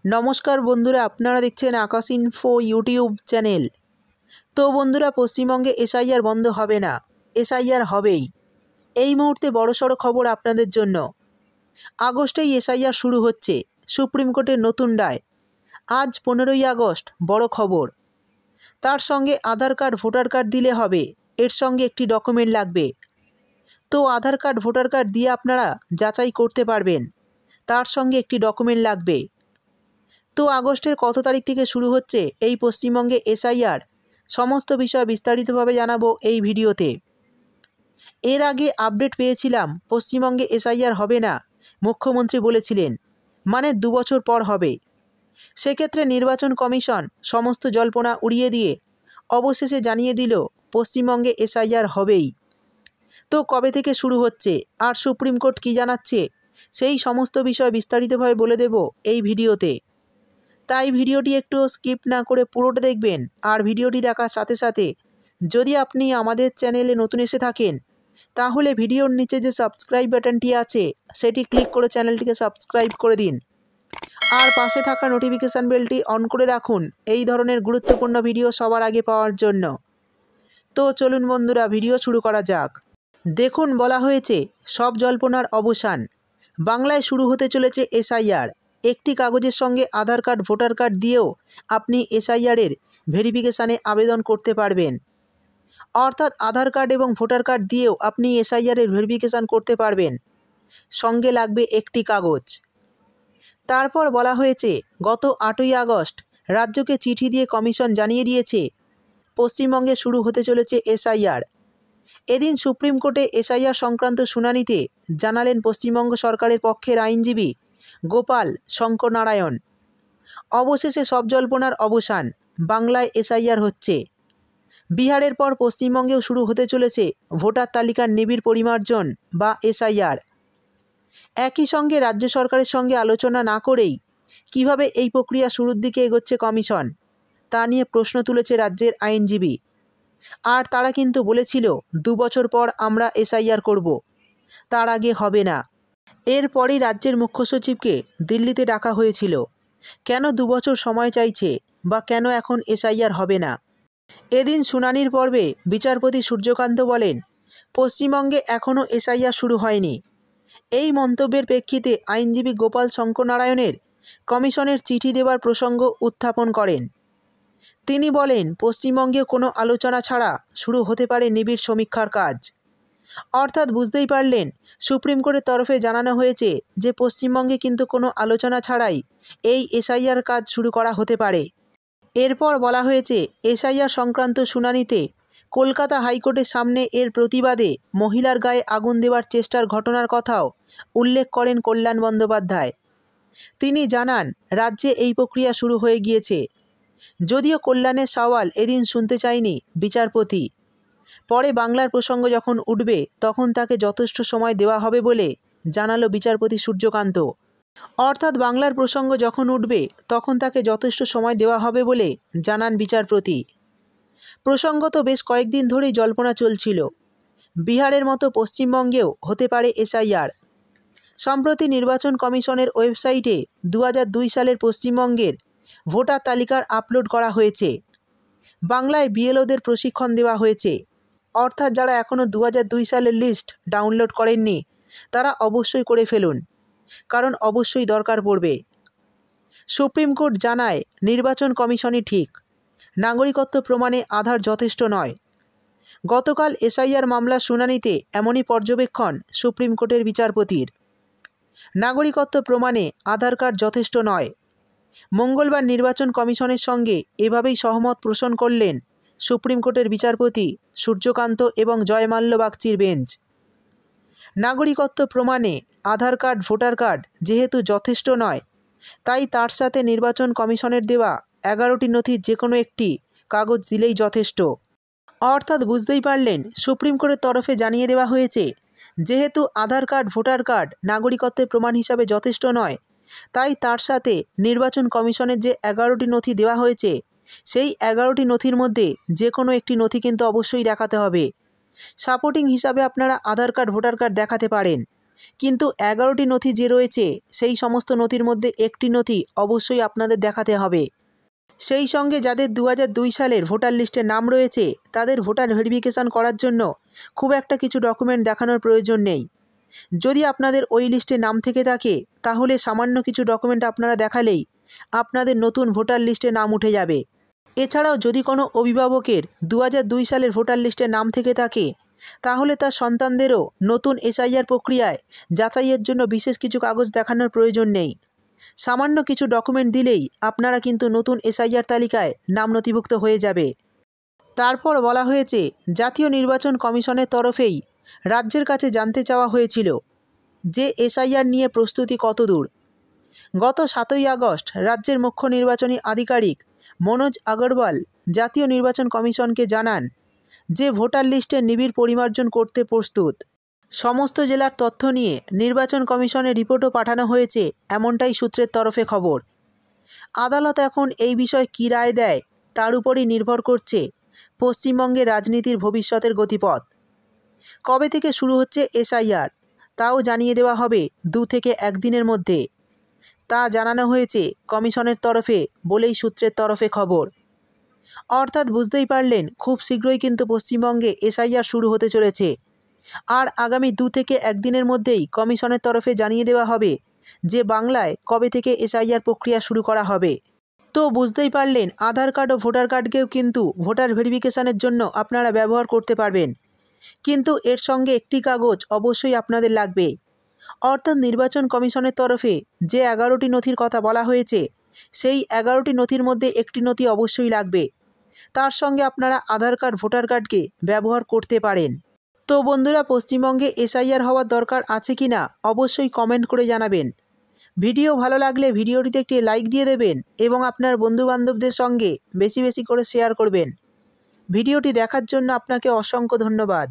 नमस्कार बंधुरा आपनारा देखছেন आकाश इन्फो यूट्यूब चैनल। तो बंधुरा पश्चिमबंगे एसआईआर बंद होबे ना, एसआईआर हबेई। এই মুহূর্তে বড়সড় খবর আপনাদের জন্য। আগস্টেই এসআইআর শুরু হচ্ছে, সুপ্রিম কোর্টের নতুন রায়। আজ 15ই আগস্ট, বড় খবর। তার সঙ্গে আধার কার্ড ভোটার কার্ড দিলে হবে, এর সঙ্গে একটি ডকুমেন্ট লাগবে। তো আধার কার্ড ভোটার কার্ড দিয়ে আপনারা যাচাই করতে পারবেন, তার সঙ্গে একটি ডকুমেন্ট লাগবে। তো আগস্টের কত তারিখ থেকে শুরু হচ্ছে এই পশ্চিমবঙ্গে এসআইআর, সমস্ত বিষয় বিস্তারিতভাবে জানাবো এই ভিডিওতে। এর আগে আপডেট পেয়েছিলাম পশ্চিমবঙ্গে এসআইআর হবে না, মুখ্যমন্ত্রী বলেছিলেন, মানে 2 বছর পর হবে। সেক্ষেত্রে নির্বাচন কমিশন সমস্ত জল্পনা উড়িয়ে দিয়ে অবশেষে জানিয়ে দিল পশ্চিমবঙ্গে এসআইআর হবেই। তো কবে থেকে শুরু হচ্ছে আর সুপ্রিম কোর্ট কী জানাচ্ছে, সেই সমস্ত বিষয় বিস্তারিতভাবে বলে দেব এই ভিডিওতে। তাই ভিডিওটি একটু স্কিপ না করে পুরোটা দেখবেন। আর ভিডিওটি দেখার সাথে সাথে যদি আপনি আমাদের চ্যানেলে নতুন এসে থাকেন, তাহলে ভিডিওর নিচে যে সাবস্ক্রাইব বাটনটি আছে সেটি ক্লিক করে চ্যানেলটিকে সাবস্ক্রাইব করে দিন। আর পাশে থাকা নোটিফিকেশান বেলটি অন করে রাখুন এই ধরনের গুরুত্বপূর্ণ ভিডিও সবার আগে পাওয়ার জন্য। তো চলুন বন্ধুরা, ভিডিও শুরু করা যাক। দেখুন, বলা হয়েছে সব জল্পনার অবসান, বাংলায় শুরু হতে চলেছে এসআইআর। একটি কাগজের সঙ্গে আধার কার্ড ভোটার কার্ড দিয়েও আপনি এসআইআরের ভেরিফিকেশানে আবেদন করতে পারবেন। অর্থাৎ আধার কার্ড এবং ভোটার কার্ড দিয়েও আপনি এসআইআরের ভেরিফিকেশান করতে পারবেন, সঙ্গে লাগবে একটি কাগজ। তারপর বলা হয়েছে গত 8ই আগস্ট রাজ্যকে চিঠি দিয়ে কমিশন জানিয়ে দিয়েছে পশ্চিমবঙ্গে শুরু হতে চলেছে এসআইআর। এদিন সুপ্রিম কোর্টে এসআইআর সংক্রান্ত শুনানিতে জানালেন পশ্চিমবঙ্গ সরকারের পক্ষের আইনজীবী গোপাল শঙ্কর নারায়ণ। অবশেষে সব জল্পনার অবসান, বাংলায় এসআইআর হচ্ছে। বিহারের পর পশ্চিমবঙ্গেও শুরু হতে চলেছে ভোটার তালিকার নিবিড় পরিমার্জন বা এসআইআর। একই সঙ্গে রাজ্য সরকারের সঙ্গে আলোচনা না করেই কিভাবে এই প্রক্রিয়া শুরুর দিকে এগোচ্ছে কমিশন, তা নিয়ে প্রশ্ন তুলেছে রাজ্যের আইনজীবী। আর তারা কিন্তু বলেছিল 2 বছর পর আমরা এসআইআর করব, তার আগে হবে না। এরপরই রাজ্যের মুখ্য সচিবকে দিল্লিতে ডাকা হয়েছিল। কেন 2 বছর সময় চাইছে বা কেন এখন এসআইআর হবে না? এদিন শুনানির পর্বে বিচারপতি সূর্যকান্ত বলেন, পশ্চিমবঙ্গে এখনও এসআইআর শুরু হয়নি। এই মন্তব্যের প্রেক্ষিতে আইনজীবী গোপাল শঙ্কর নারায়ণের কমিশনের চিঠি দেওয়ার প্রসঙ্গ উত্থাপন করেন। তিনি বলেন, পশ্চিমবঙ্গে কোনো আলোচনা ছাড়া শুরু হতে পারে নিবিড় সমীক্ষার কাজ। অর্থাৎ বুঝতেই পারলেন, সুপ্রিম কোর্টের তরফে জানানো হয়েছে যে পশ্চিমবঙ্গে কিন্তু কোনো আলোচনা ছাড়াই এই এসআইআর কাজ শুরু করা হতে পারে। এরপর বলা হয়েছে এসআইআর সংক্রান্ত শুনানিতে কলকাতা হাইকোর্টের সামনে এর প্রতিবাদে মহিলার গায়ে আগুন দেওয়ার চেষ্টার ঘটনার কথাও উল্লেখ করেন কল্যাণ বন্দ্যোপাধ্যায়। তিনি জানান, রাজ্যে এই প্রক্রিয়া শুরু হয়ে গিয়েছে। যদিও কল্যাণের সওয়াল এদিন শুনতে চায়নি বিচারপতি। পরে বাংলার প্রসঙ্গ যখন উঠবে তখন তাকে যথেষ্ট সময় দেওয়া হবে বলে জানালো বিচারপতি সূর্যকান্ত। অর্থাৎ বাংলার প্রসঙ্গ যখন উঠবে তখন তাকে যথেষ্ট সময় দেওয়া হবে বলে জানান বিচারপতি। প্রসঙ্গত বেশ কয়েকদিন ধরেই জল্পনা চলছিল, বিহারের মতো পশ্চিমবঙ্গেও হতে পারে এসআইআর। সম্প্রতি নির্বাচন কমিশনের ওয়েবসাইটে 2002 সালের পশ্চিমবঙ্গের ভোটার তালিকার আপলোড করা হয়েছে। বাংলায় বিএলওদের প্রশিক্ষণ দেওয়া হয়েছে। অর্থাৎ যারা এখনও 2002 সালের লিস্ট ডাউনলোড করেননি তারা অবশ্যই করে ফেলুন, কারণ অবশ্যই দরকার পড়বে। সুপ্রিম কোর্ট জানায়, নির্বাচন কমিশনই ঠিক, নাগরিকত্ব প্রমাণে আধার যথেষ্ট নয়। গতকাল এসআইআর মামলার শুনানিতে এমনই পর্যবেক্ষণ সুপ্রিম কোর্টের বিচারপতির। নাগরিকত্ব প্রমাণে আধার কার্ড যথেষ্ট নয়। মঙ্গলবার নির্বাচন কমিশনের সঙ্গে এভাবেই সহমত পোষণ করলেন সুপ্রিম কোর্টের বিচারপতি সূর্যকান্ত এবং জয়মাল্য বাগচির বেঞ্চ। নাগরিকত্ব প্রমাণে আধার কার্ড ভোটার কার্ড যেহেতু যথেষ্ট নয়, তাই তার সাথে নির্বাচন কমিশনের দেওয়া 11টি নথির যে কোনো একটি কাগজ দিলেই যথেষ্ট। অর্থাৎ বুঝতেই পারলেন, সুপ্রিম কোর্টের তরফে জানিয়ে দেওয়া হয়েছে যেহেতু আধার কার্ড ভোটার কার্ড নাগরিকত্বের প্রমাণ হিসাবে যথেষ্ট নয়, তাই তার সাথে নির্বাচন কমিশনের যে 11টি নথি দেওয়া হয়েছে সেই 11টি নথির মধ্যে যে কোনো একটি নথি কিন্তু অবশ্যই দেখাতে হবে। সাপোর্টিং হিসাবে আপনারা আধার কার্ড ভোটার কার্ড দেখাতে পারেন, কিন্তু 11টি নথি যে রয়েছে সেই সমস্ত নথির মধ্যে একটি নথি অবশ্যই আপনাদের দেখাতে হবে। সেই সঙ্গে যাদের 2002 সালের ভোটার লিস্টে নাম রয়েছে তাদের ভোটার ভেরিফিকেশন করার জন্য খুব একটা কিছু ডকুমেন্ট দেখানোর প্রয়োজন নেই। যদি আপনাদের ওই লিস্টে নাম থেকে থাকে তাহলে সামান্য কিছু ডকুমেন্ট আপনারা দেখালেই আপনাদের নতুন ভোটার লিস্টে নাম উঠে যাবে। এছাড়াও যদি কোনো অভিভাবকের 2002 সালের ভোটার লিস্টে নাম থেকে থাকে তাহলে তার সন্তানদেরও নতুন এসআইআর প্রক্রিয়ায় যাচাইয়ের জন্য বিশেষ কিছু কাগজ দেখানোর প্রয়োজন নেই। সামান্য কিছু ডকুমেন্ট দিলেই আপনারা কিন্তু নতুন এসআইআর তালিকায় নাম নথিভুক্ত হয়ে যাবে। তারপর বলা হয়েছে জাতীয় নির্বাচন কমিশনের তরফেই রাজ্যের কাছে জানতে চাওয়া হয়েছিল যে এসআইআর নিয়ে প্রস্তুতি কতদূর। গত 7ই আগস্ট রাজ্যের মুখ্য নির্বাচনী আধিকারিক মনোজ আগরওয়াল জাতীয় নির্বাচন কমিশনকে জানান যে ভোটার লিস্টের নিবিড় পরিমার্জন করতে প্রস্তুত। সমস্ত জেলার তথ্য নিয়ে নির্বাচন কমিশনের রিপোর্টও পাঠানো হয়েছে, এমনটাই সূত্রের তরফে খবর। আদালত এখন এই বিষয়ে কী রায় দেয় তার উপরই নির্ভর করছে পশ্চিমবঙ্গের রাজনীতির ভবিষ্যতের গতিপথ। কবে থেকে শুরু হচ্ছে এসআইআর তাও জানিয়ে দেওয়া হবে 2 থেকে 1 দিনের মধ্যে, তা জানানো হয়েছে কমিশনের তরফে বলেই সূত্রের তরফে খবর। অর্থাৎ বুঝতেই পারলেন খুব শীঘ্রই কিন্তু পশ্চিমবঙ্গে এসআইআর শুরু হতে চলেছে। আর আগামী 2 থেকে 1 দিনের মধ্যেই কমিশনের তরফে জানিয়ে দেওয়া হবে যে বাংলায় কবে থেকে এসআইআর প্রক্রিয়া শুরু করা হবে। তো বুঝতেই পারলেন আধার কার্ড ও ভোটার কার্ডকেও কিন্তু ভোটার ভেরিফিকেশনের জন্য আপনারা ব্যবহার করতে পারবেন, কিন্তু এর সঙ্গে একটি কাগজ অবশ্যই আপনাদের লাগবে। অর্থাৎ নির্বাচন কমিশনের তরফে যে 11টি নথির কথা বলা হয়েছে সেই 11টি নথির মধ্যে একটি নথি অবশ্যই লাগবে। তার সঙ্গে আপনারা আধার কার্ড ভোটার কার্ডকে ব্যবহার করতে পারেন। তো বন্ধুরা, পশ্চিমবঙ্গে এসআইআর হওয়ার দরকার আছে কি না অবশ্যই কমেন্ট করে জানাবেন। ভিডিও ভালো লাগলে ভিডিওটিতে একটি লাইক দিয়ে দেবেন এবং আপনার বন্ধুবান্ধবদের সঙ্গে বেশি বেশি করে শেয়ার করবেন। ভিডিওটি দেখার জন্য আপনাকে অসংখ্য ধন্যবাদ।